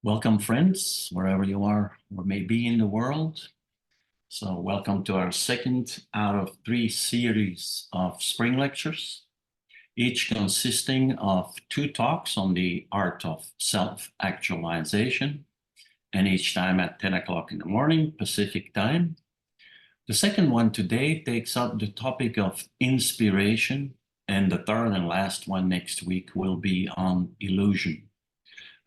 Welcome, friends, wherever you are or may be in the world. So welcome to our second out of 3 series of spring lectures, each consisting of 2 talks on the art of self-actualization, and each time at 10 o'clock in the morning, Pacific time. The second one today takes up the topic of inspiration, and the third and last one next week will be on illusion.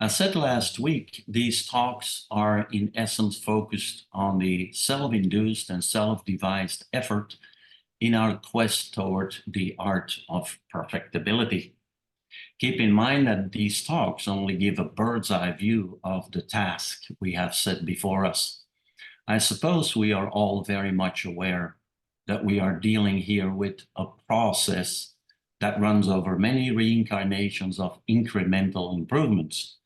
As said last week, these talks are in essence focused on the self-induced and self-devised effort in our quest toward the art of perfectibility. Keep in mind that these talks only give a bird's eye view of the task we have set before us. I suppose we are all very much aware that we are dealing here with a process that runs over many reincarnations of incremental improvements.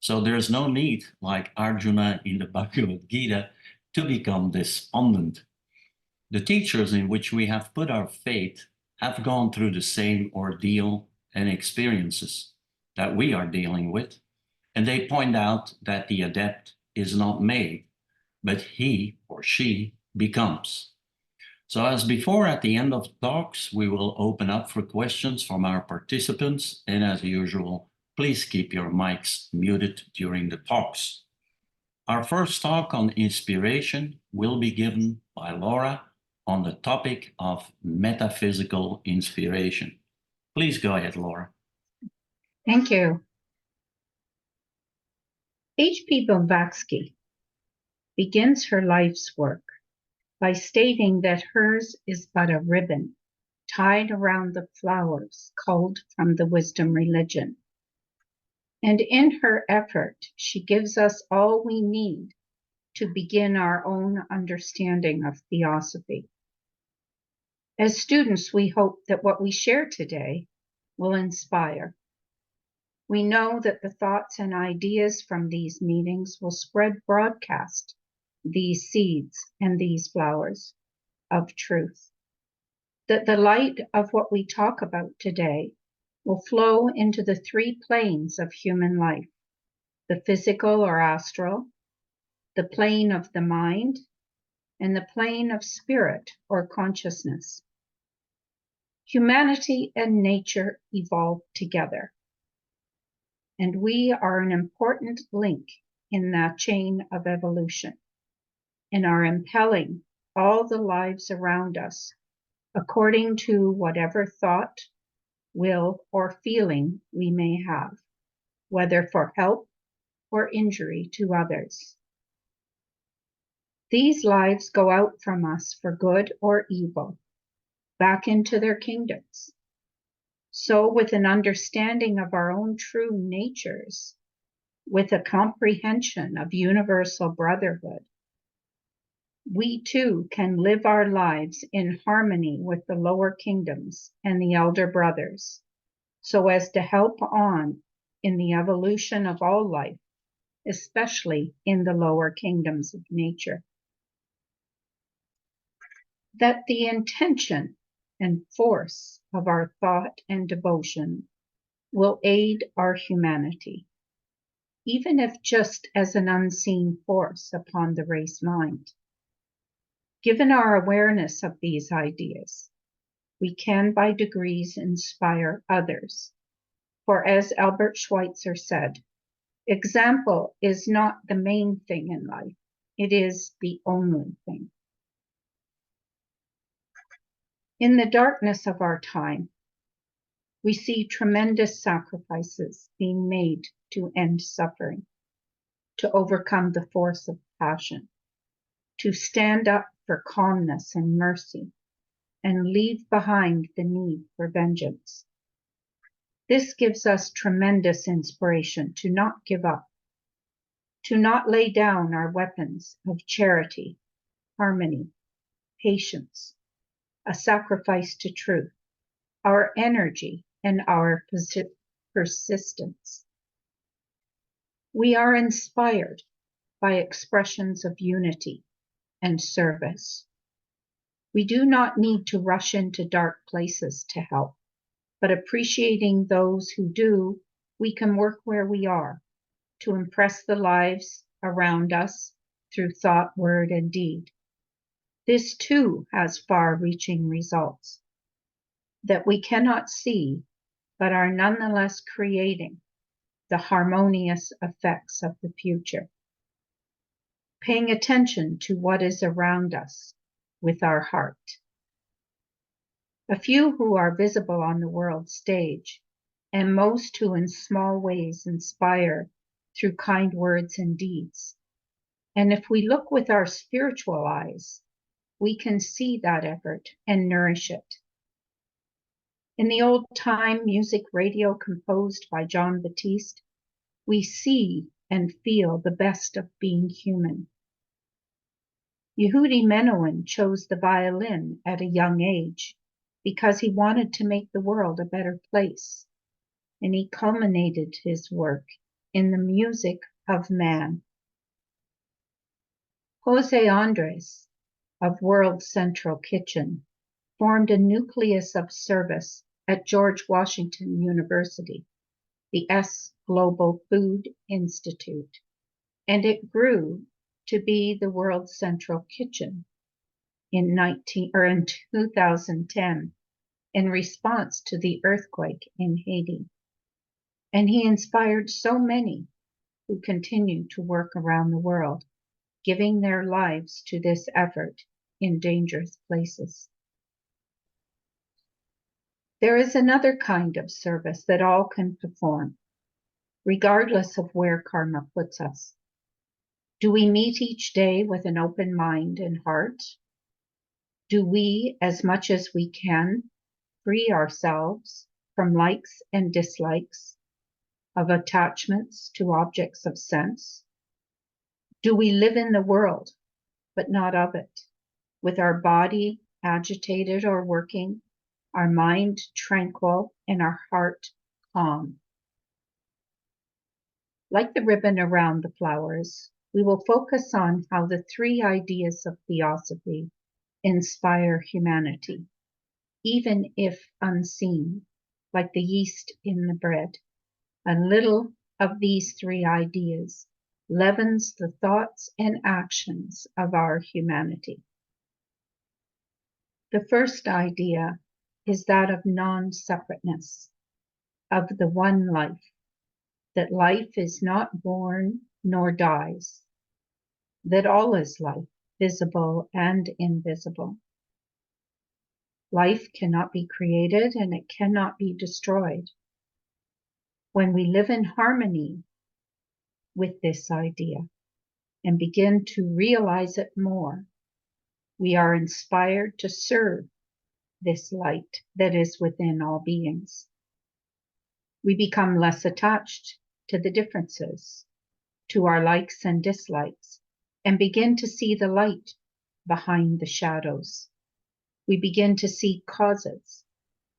So there's no need, like Arjuna in the Bhagavad Gita, to become despondent. The teachers in which we have put our faith have gone through the same ordeal and experiences that we are dealing with, and they point out that the adept is not made, but he or she becomes. So as before, at the end of talks, we will open up for questions from our participants, and as usual, please keep your mics muted during the talks. Our first talk on inspiration will be given by Laura on the topic of metaphysical inspiration. Please go ahead, Laura. Thank you. H.P. Blavatsky begins her life's work by stating that hers is but a ribbon tied around the flowers culled from the wisdom religion. And in her effort, she gives us all we need to begin our own understanding of Theosophy. As students, we hope that what we share today will inspire. We know that the thoughts and ideas from these meetings will spread broadcast these seeds and these flowers of truth. That the light of what we talk about today will flow into the 3 planes of human life, the physical or astral, the plane of the mind, and the plane of spirit or consciousness. Humanity and nature evolved together, and we are an important link in that chain of evolution and are impelling all the lives around us according to whatever thought, will, or feeling we may have, whether for help or injury to others. These lives go out from us for good or evil, back into their kingdoms. So with an understanding of our own true natures, with a comprehension of universal brotherhood, we too can live our lives in harmony with the lower kingdoms and the elder brothers, so as to help on in the evolution of all life, especially in the lower kingdoms of nature. That the intention and force of our thought and devotion will aid our humanity, even if just as an unseen force upon the race mind. Given our awareness of these ideas, we can by degrees inspire others. For as Albert Schweitzer said, example is not the main thing in life, it is the only thing. In the darkness of our time, we see tremendous sacrifices being made to end suffering, to overcome the force of passion, to stand up for calmness and mercy, and leave behind the need for vengeance. This gives us tremendous inspiration to not give up, to not lay down our weapons of charity, harmony, patience, a sacrifice to truth, our energy, and our persistence. We are inspired by expressions of unity and service. We do not need to rush into dark places to help, but appreciating those who do, we can work where we are, to impress the lives around us through thought, word, and deed. This too has far-reaching results that we cannot see, but are nonetheless creating the harmonious effects of the future. Paying attention to what is around us with our heart. A few who are visible on the world stage, and most who in small ways inspire through kind words and deeds. And if we look with our spiritual eyes, we can see that effort and nourish it. In the old time music radio composed by John Baptiste, we see and feel the best of being human. Yehudi Menuhin chose the violin at a young age because he wanted to make the world a better place, and he culminated his work in the music of man. Jose Andres of World Central Kitchen formed a nucleus of service at George Washington University, the S Global Food Institute, and it grew to be the World Central Kitchen in 2010 in response to the earthquake in Haiti. And he inspired so many who continue to work around the world, giving their lives to this effort in dangerous places. There is another kind of service that all can perform, regardless of where karma puts us. Do we meet each day with an open mind and heart? Do we, as much as we can, free ourselves from likes and dislikes, of attachments to objects of sense? Do we live in the world, but not of it, with our body agitated or working, our mind tranquil, and our heart calm? Like the ribbon around the flowers, we will focus on how the three ideas of Theosophy inspire humanity, even if unseen, like the yeast in the bread. A little of these three ideas leavens the thoughts and actions of our humanity. The first idea is that of non-separateness, of the one life, that life is not born nor dies, that all is life, visible and invisible. Life cannot be created and it cannot be destroyed. When we live in harmony with this idea and begin to realize it more, we are inspired to serve this light that is within all beings. We become less attached to the differences, to our likes and dislikes, and begin to see the light behind the shadows. We begin to see causes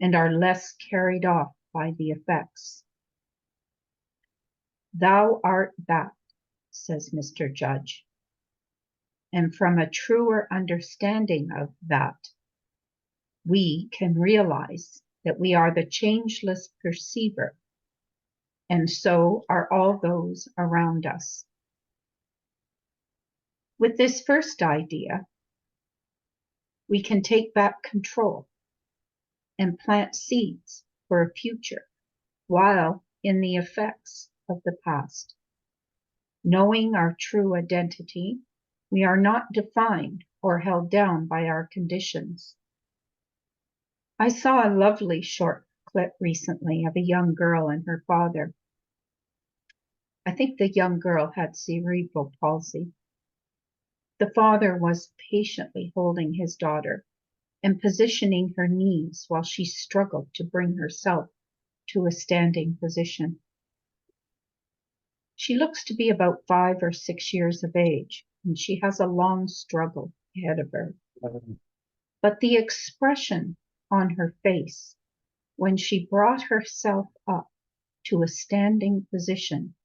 and are less carried off by the effects. Thou art that, says Mr. Judge. And from a truer understanding of that, we can realize that we are the changeless perceiver, and so are all those around us. With this first idea, we can take back control and plant seeds for a future while in the effects of the past. Knowing our true identity, we are not defined or held down by our conditions. I saw a lovely short clip recently of a young girl and her father. I think the young girl had cerebral palsy. The father was patiently holding his daughter and positioning her knees while she struggled to bring herself to a standing position. She looks to be about 5 or 6 years of age, and she has a long struggle ahead of her. But the expression on her face when she brought herself up to a standing position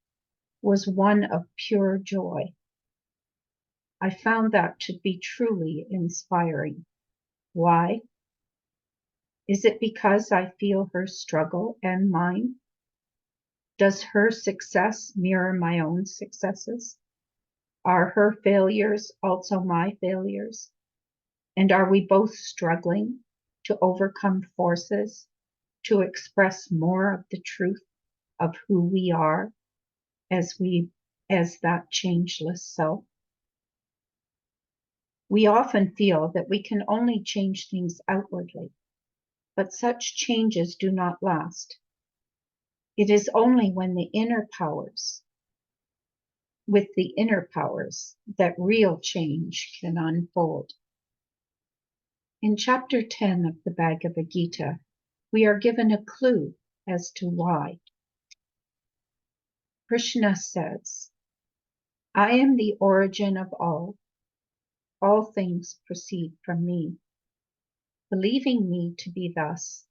was one of pure joy. I found that to be truly inspiring. Why? Is it because I feel her struggle and mine? Does her success mirror my own successes? Are her failures also my failures? And are we both struggling to overcome forces to express more of the truth of who we are as that changeless self? We often feel that we can only change things outwardly, but such changes do not last. It is only when with the inner powers, that real change can unfold. In chapter 10 of the Bhagavad Gita, we are given a clue as to why. Krishna says, I am the origin of all things proceed from me. Believing me to be thus,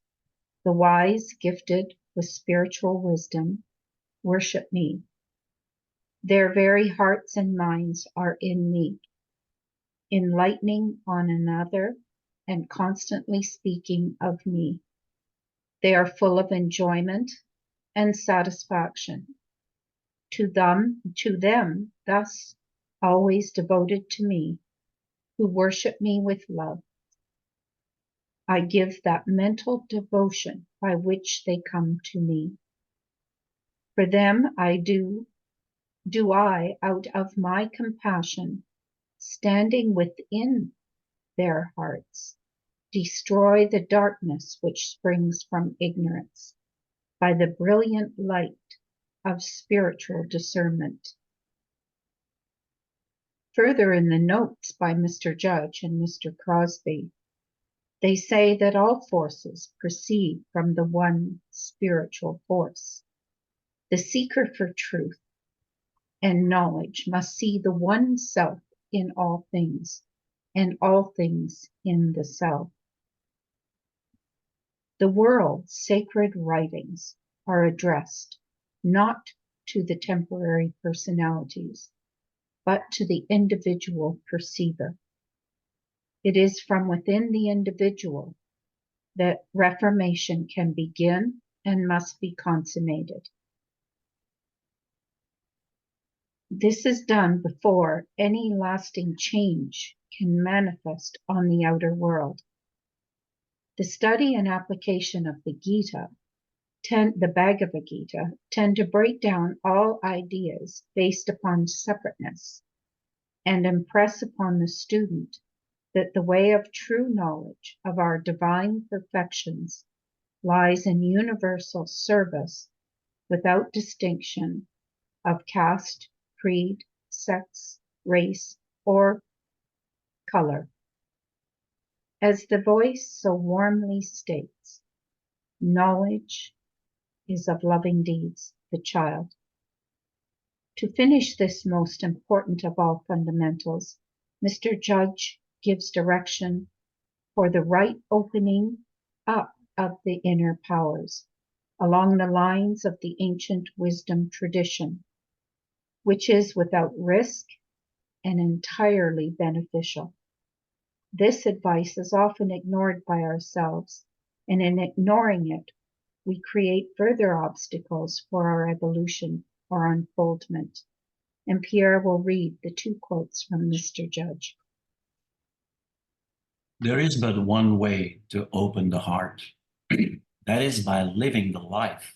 the wise gifted with spiritual wisdom worship me. Their very hearts and minds are in me, enlightening on another and constantly speaking of me. They are full of enjoyment and satisfaction. To them, thus always devoted to me, who worship me with love, I give that mental devotion by which they come to me. For them I do I, out of my compassion, standing within their hearts, destroy the darkness which springs from ignorance by the brilliant light of spiritual discernment. Further in the notes by Mr. Judge and Mr. Crosby, they say that all forces proceed from the one spiritual force. The seeker for truth and knowledge must see the one self in all things, and all things in the self. The world's sacred writings are addressed not to the temporary personalities, but to the individual perceiver. It is from within the individual that reformation can begin and must be consummated. This is done before any lasting change can manifest on the outer world. The study and application of the Bhagavad Gita, tend to break down all ideas based upon separateness and impress upon the student that the way of true knowledge of our divine perfections lies in universal service without distinction of caste, creed, sex, race, or color. As the voice so warmly states, knowledge is of loving deeds, the child. To finish this most important of all fundamentals, Mr. Judge gives direction for the right opening up of the inner powers along the lines of the ancient wisdom tradition, which is without risk and entirely beneficial. This advice is often ignored by ourselves, and in ignoring it, we create further obstacles for our evolution or unfoldment. And Pierre will read the 2 quotes from Mr. Judge. There is but one way to open the heart. That is by living the life.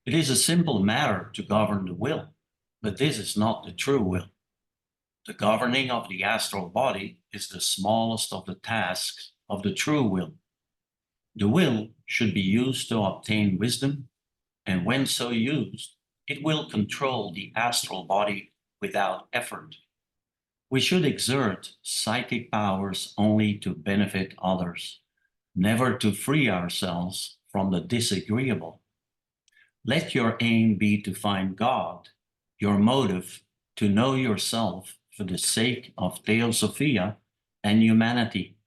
It is a simple matter to govern the will, but this is not the true will. The governing of the astral body is the smallest of the tasks of the true will. The will should be used to obtain wisdom, and when so used, it will control the astral body without effort. We should exert psychic powers only to benefit others, never to free ourselves from the disagreeable. Let your aim be to find God, your motive to know yourself for the sake of Theosophy and humanity,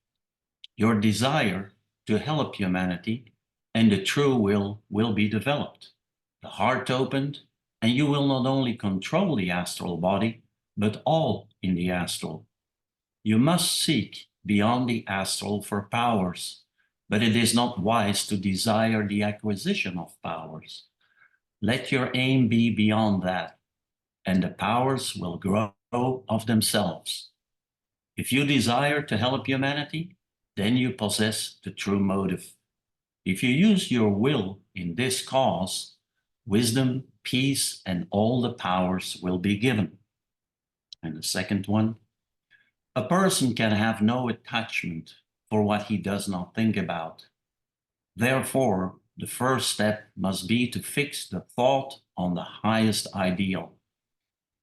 your desire to help humanity, and the true will be developed, the heart opened, and you will not only control the astral body, but all in the astral. You must seek beyond the astral for powers, but it is not wise to desire the acquisition of powers. Let your aim be beyond that, and the powers will grow of themselves. If you desire to help humanity, then you possess the true motive. If you use your will in this cause, wisdom, peace, and all the powers will be given. And the second one, a person can have no attachment for what he does not think about. Therefore, the first step must be to fix the thought on the highest ideal.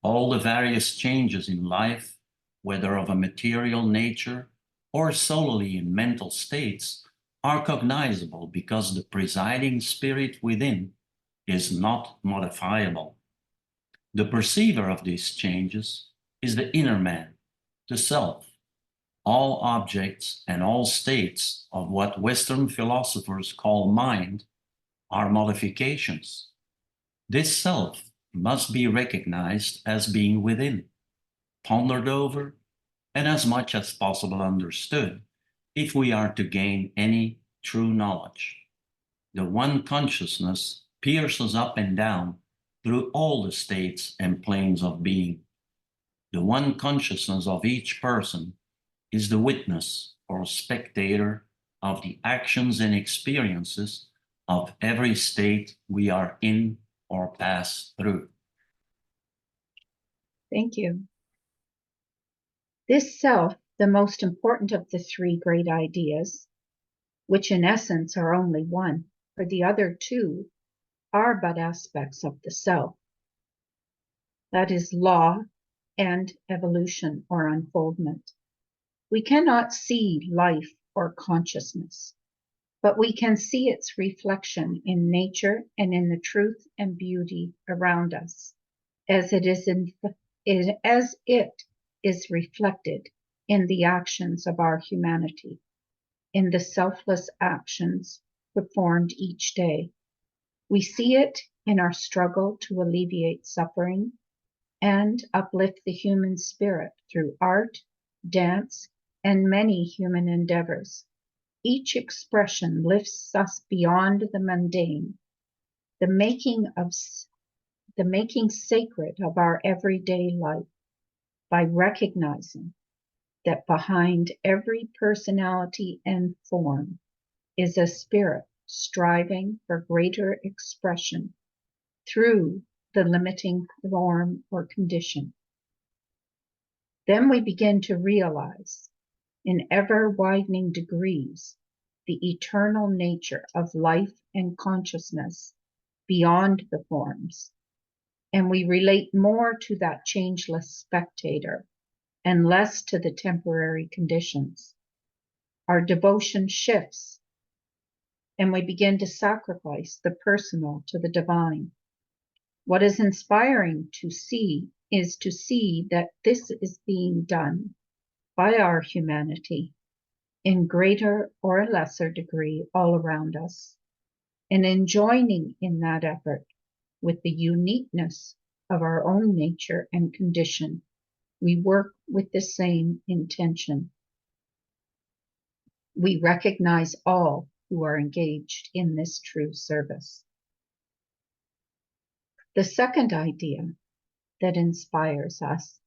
All the various changes in life, whether of a material nature or solely in mental states, are cognizable because the presiding spirit within is not modifiable. The perceiver of these changes is the inner man, the self. All objects and all states of what Western philosophers call mind are modifications. This self must be recognized as being within, pondered over, and as much as possible understood if we are to gain any true knowledge. The one consciousness pierces up and down through all the states and planes of being. The one consciousness of each person is the witness or spectator of the actions and experiences of every state we are in or pass through. Thank you. This self, the most important of the three great ideas, which in essence are only one, for the other two are but aspects of the self. That is law and evolution or unfoldment. We cannot see life or consciousness, but we can see its reflection in nature and in the truth and beauty around us, as it is reflected in the actions of our humanity, in the selfless actions performed each day. We see it in our struggle to alleviate suffering and uplift the human spirit through art, dance, and many human endeavors. Each expression lifts us beyond the mundane, the making sacred of our everyday life by recognizing that behind every personality and form is a spirit striving for greater expression through the limiting form or condition. Then we begin to realize, in ever-widening degrees, the eternal nature of life and consciousness beyond the forms, and we relate more to that changeless spectator and less to the temporary conditions. Our devotion shifts, and we begin to sacrifice the personal to the divine. What is inspiring to see is to see that this is being done by our humanity in greater or lesser degree all around us, and in joining in that effort with the uniqueness of our own nature and condition, we work with the same intention. We recognize all who are engaged in this true service. The second idea that inspires us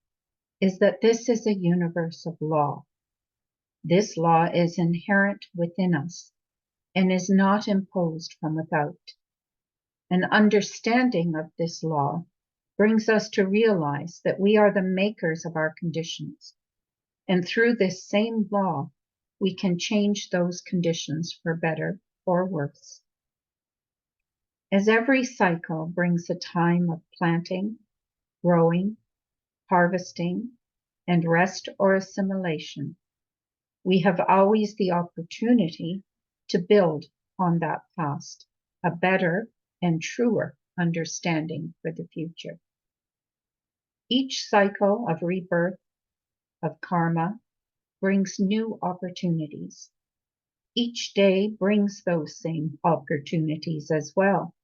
is that this is a universe of law. This law is inherent within us and is not imposed from without. An understanding of this law brings us to realize that we are the makers of our conditions, and through this same law, we can change those conditions for better or worse. As every cycle brings a time of planting, growing, harvesting, and rest or assimilation, we have always the opportunity to build on that past, a better and truer understanding for the future. Each cycle of rebirth, of karma, brings new opportunities. Each day brings those same opportunities as well,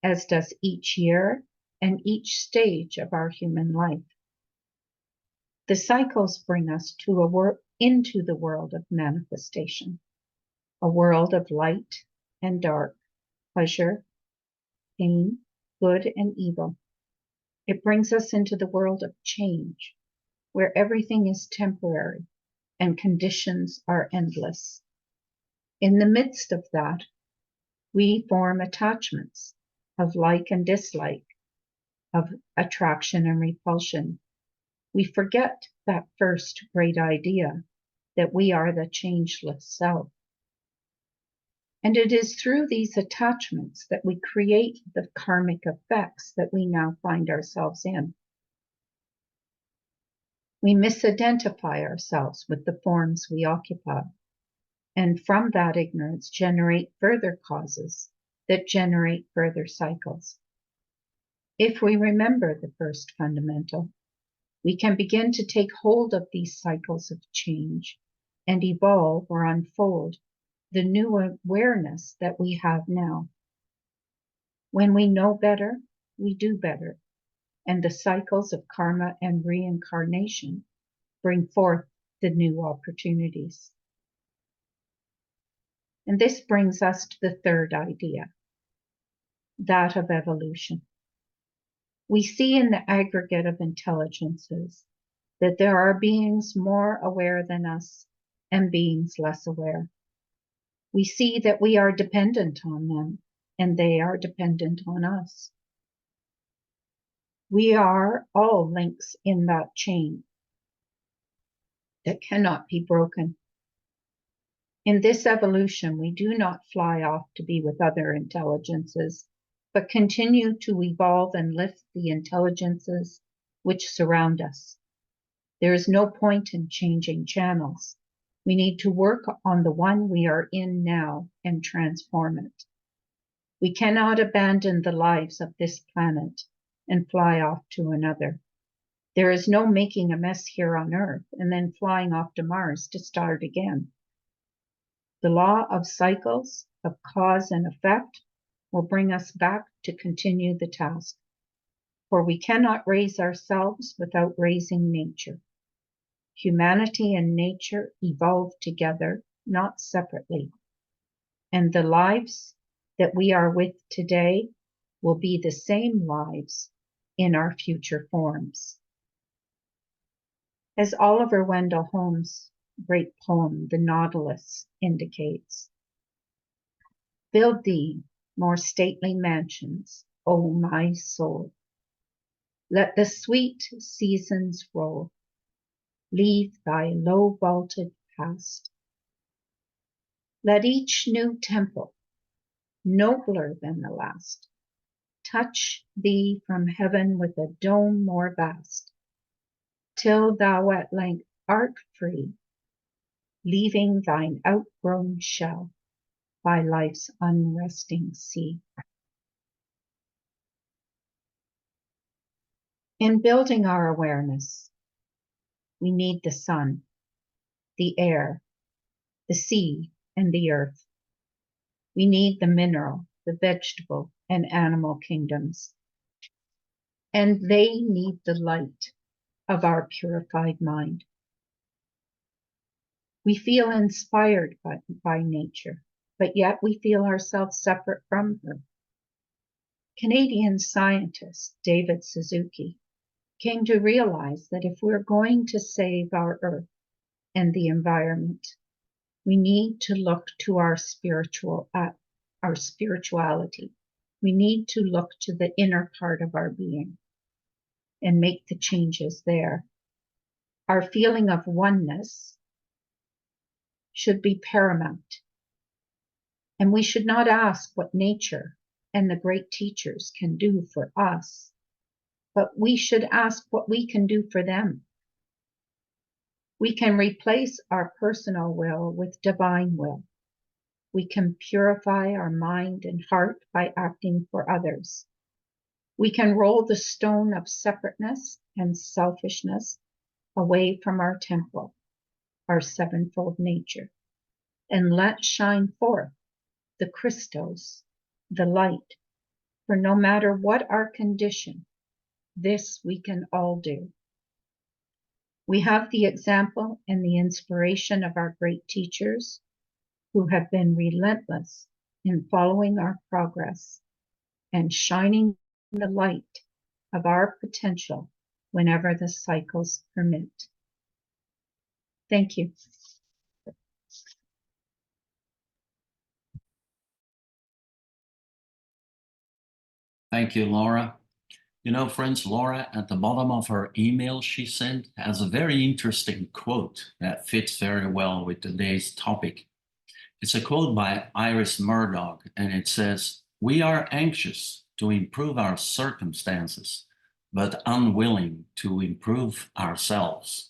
as does each year and each stage of our human life. The cycles bring us into the world of manifestation, a world of light and dark, pleasure, pain, good and evil. It brings us into the world of change, where everything is temporary and conditions are endless. In the midst of that, we form attachments of like and dislike, of attraction and repulsion. We forget that first great idea that we are the changeless self. And it is through these attachments that we create the karmic effects that we now find ourselves in. We misidentify ourselves with the forms we occupy, and from that ignorance generate further causes that generate further cycles. If we remember the first fundamental, we can begin to take hold of these cycles of change and evolve or unfold the new awareness that we have now. When we know better, we do better, and the cycles of karma and reincarnation bring forth the new opportunities. And this brings us to the third idea, that of evolution. We see in the aggregate of intelligences that there are beings more aware than us and beings less aware. We see that we are dependent on them and they are dependent on us. We are all links in that chain that cannot be broken. In this evolution, we do not fly off to be with other intelligences, but continue to evolve and lift the intelligences which surround us. There is no point in changing channels. We need to work on the one we are in now and transform it. We cannot abandon the lives of this planet and fly off to another. There is no making a mess here on Earth and then flying off to Mars to start again. The law of cycles, of cause and effect, will bring us back to continue the task. For we cannot raise ourselves without raising nature. Humanity and nature evolve together, not separately. And the lives that we are with today will be the same lives in our future forms. As Oliver Wendell Holmes' great poem, The Nautilus, indicates, build thee more stately mansions, O my soul. Let the sweet seasons roll. Leave thy low vaulted past. Let each new temple, nobler than the last, touch thee from heaven with a dome more vast, till thou at length art free, leaving thine outgrown shell by life's unresting sea. In building our awareness, we need the sun, the air, the sea, and the earth. We need the mineral, the vegetable, and animal kingdoms. And they need the light of our purified mind. We feel inspired by nature, but yet we feel ourselves separate from her. Canadian scientist David Suzuki came to realize that if we're going to save our earth and the environment, we need to look to our spirituality. We need to look to the inner part of our being and make the changes there. Our feeling of oneness should be paramount. And we should not ask what nature and the great teachers can do for us, but we should ask what we can do for them. We can replace our personal will with divine will. We can purify our mind and heart by acting for others. We can roll the stone of separateness and selfishness away from our temple, our sevenfold nature, and let shine forth the Christos, the light. For no matter what our condition, this we can all do. We have the example and the inspiration of our great teachers who have been relentless in following our progress and shining the light of our potential whenever the cycles permit. Thank you. Thank you, Laura. You know, friends, Laura, at the bottom of her email she sent, has a very interesting quote that fits very well with today's topic. It's a quote by Iris Murdoch, and it says, "We are anxious to improve our circumstances, but unwilling to improve ourselves."